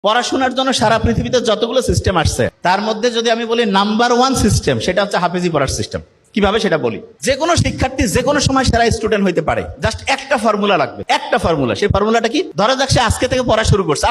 পড়াশোনার জন্য সারা পৃথিবীতে যতগুলো সিস্টেম আসছে তার মধ্যে যদি আমি বলি নাম্বার 1 সিস্টেম, সেটা হচ্ছে হাফেজি পড়ার সিস্টেম। কিভাবে সেটা বলি, যে কোনো শিক্ষার্থী যে কোনো সময় সেরা স্টুডেন্ট হইতে পারে। জাস্ট একটা ফর্মুলা লাগবে, একটা ফর্মুলা। সেই ফর্মুলাটা কি? ধরা যাক সে আজকে থেকে পড়া শুরু করছে,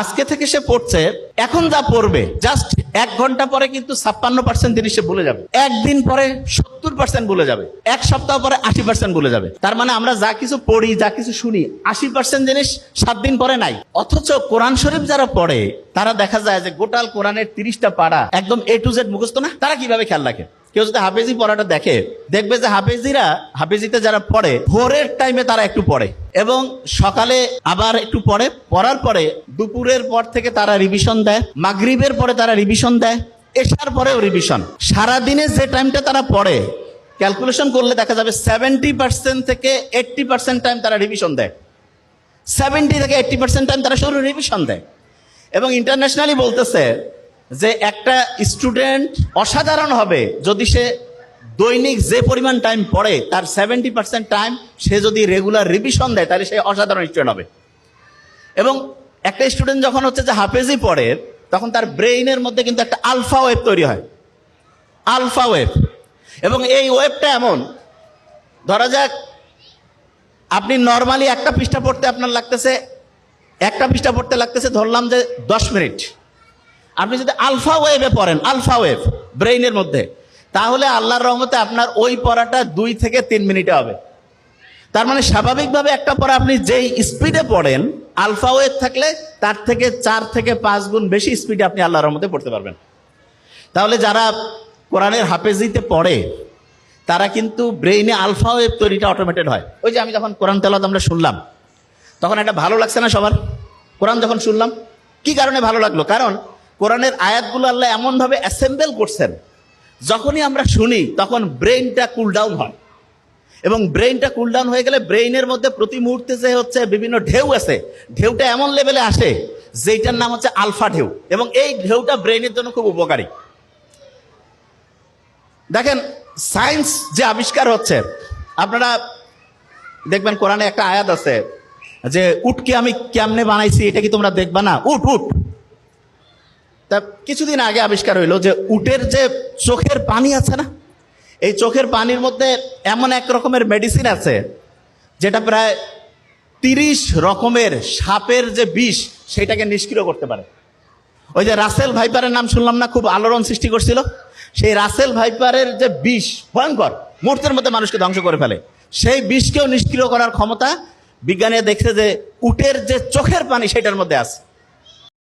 আজকে থেকে সে পড়ছে। এখন যা পড়বে জাস্ট 1 ঘন্টা পরে কিন্তু 56% জিনিস সে ভুলে যাবে, একদিন পরে 70% ভুলে যাবে, 1 সপ্তাহ পরে 80% ভুলে যাবে। তার মানে আমরা যা কিছু পড়ি, যা কিছু শুনি, 80% জিনিস 7 দিন পরে নাই। অথচ কোরআন শরীফ যারা পড়ে তারা দেখা যায় যে গোটাল কোরআনের 30টা পারা একদম A to Z মুখস্থ না। তারা কিভাবে খেয়াল রাখে? কেউ যদি হাফেজি পড়াটা দেখে, দেখবে যে হাফেজিতে যারা পড়ে ভোরের টাইমে তারা একটু পড়ে এবং সকালে আবার একটু পড়ে, পড়ার পরে দুপুরের পর থেকে তারা রিভিশন দেয়, মাগরিবের পরে তারা রিভিশন দেয়, এশার পরেও রিভিশন। সারাদিনে যে টাইমটা তারা পড়ে ক্যালকুলেশন করলে দেখা যাবে 70% থেকে 80% টাইম তারা রিভিশন দেয়। 70 থেকে 80% টাইম তারা শুধু রিভিশন দেয়। এবং ইন্টারন্যাশনালি বলতেছে যে একটা স্টুডেন্ট অসাধারণ হবে যদি সে দৈনিক যে পরিমাণ টাইম পড়ে তার 70% টাইম সে যদি রেগুলার রিভিশন দেয়, তাহলে সে অসাধারণ স্টুডেন্ট হবে। এবং একটা স্টুডেন্ট যখন হচ্ছে যে হাফেজি পড়ে, তখন তার ব্রেইনের মধ্যে কিন্তু একটা আলফা ওয়েভ তৈরি হয়, আলফা ওয়েভ। এবং এই ওয়েভটা এমন, ধরা যাক আপনি নর্মালি একটা পৃষ্ঠা পড়তে আপনার লাগতেছে ধরলাম যে 10 মিনিট। আপনি যদি আলফা ওয়েভে পড়েন, আলফা ওয়েভ ব্রেইনের মধ্যে, তাহলে আল্লাহর রহমতে আপনার ওই পড়াটা 2 থেকে 3 মিনিটে হবে। তার মানে স্বাভাবিকভাবে একটা পড়া আপনি যেই স্পিডে পড়েন, আলফা ওয়েভ থাকলে তার থেকে 4 থেকে 5 গুণ বেশি স্পিডে আপনি আল্লাহর রহমতে পড়তে পারবেন। তাহলে যারা কোরআনের হাফেজিতে পড়ে তারা কিন্তু ব্রেইনে আলফা ওয়েভ তৈরিটা অটোমেটেড হয়। ওই যে আমি যখন কোরআন তেলাওয়াত আমরা শুনলাম, তখন এটা ভালো লাগছে না সবার? কোরআন যখন শুনলাম, কি কারণে ভালো লাগলো? কারণ কোরআনের আয়াতগুলো আল্লাহ এমনভাবে অ্যাসেম্বল করছেন, যখনই আমরা শুনি তখন ব্রেইনটা কুল ডাউন হয়। এবং ব্রেইনটা কুল ডাউন হয়ে গেলে ব্রেইনের মধ্যে প্রতি মুহূর্তে যে হচ্ছে বিভিন্ন ঢেউ আছে, ঢেউটা এমন লেভেলে আসে যেটার নাম হচ্ছে আলফা ঢেউ। এবং এই ঢেউটা ব্রেইনের জন্য খুব উপকারী। দেখেন সায়েন্স যে আবিষ্কার হচ্ছে, আপনারা দেখবেন কোরআনে একটা আয়াত আছে যে উটকে আমি কেমনে বানাইছি, এটা কি তোমরা দেখবা না? উট তা কিছুদিন আগে আবিষ্কার হইলো যে উটের যে চোখের পানি আছে না, এই চোখের পানির মধ্যে এমন এক রকমের মেডিসিন আছে যেটা প্রায় 30 রকমের সাপের যে বিষ সেটাকে নিষ্ক্রিয় করতে পারে। ওই যে রাসেল ভাইপারের নাম শুনলাম না, খুব আলোড়ন সৃষ্টি করছিল। সেই রাসেল ভাইপারের যে বিষ ভয়ঙ্কর, মুহূর্তের মধ্যে মানুষকে ধ্বংস করে ফেলে, সেই বিষকেও নিষ্ক্রিয় করার ক্ষমতা বিজ্ঞানীরা দেখছে যে উটের যে চোখের পানি সেটার মধ্যে আছে।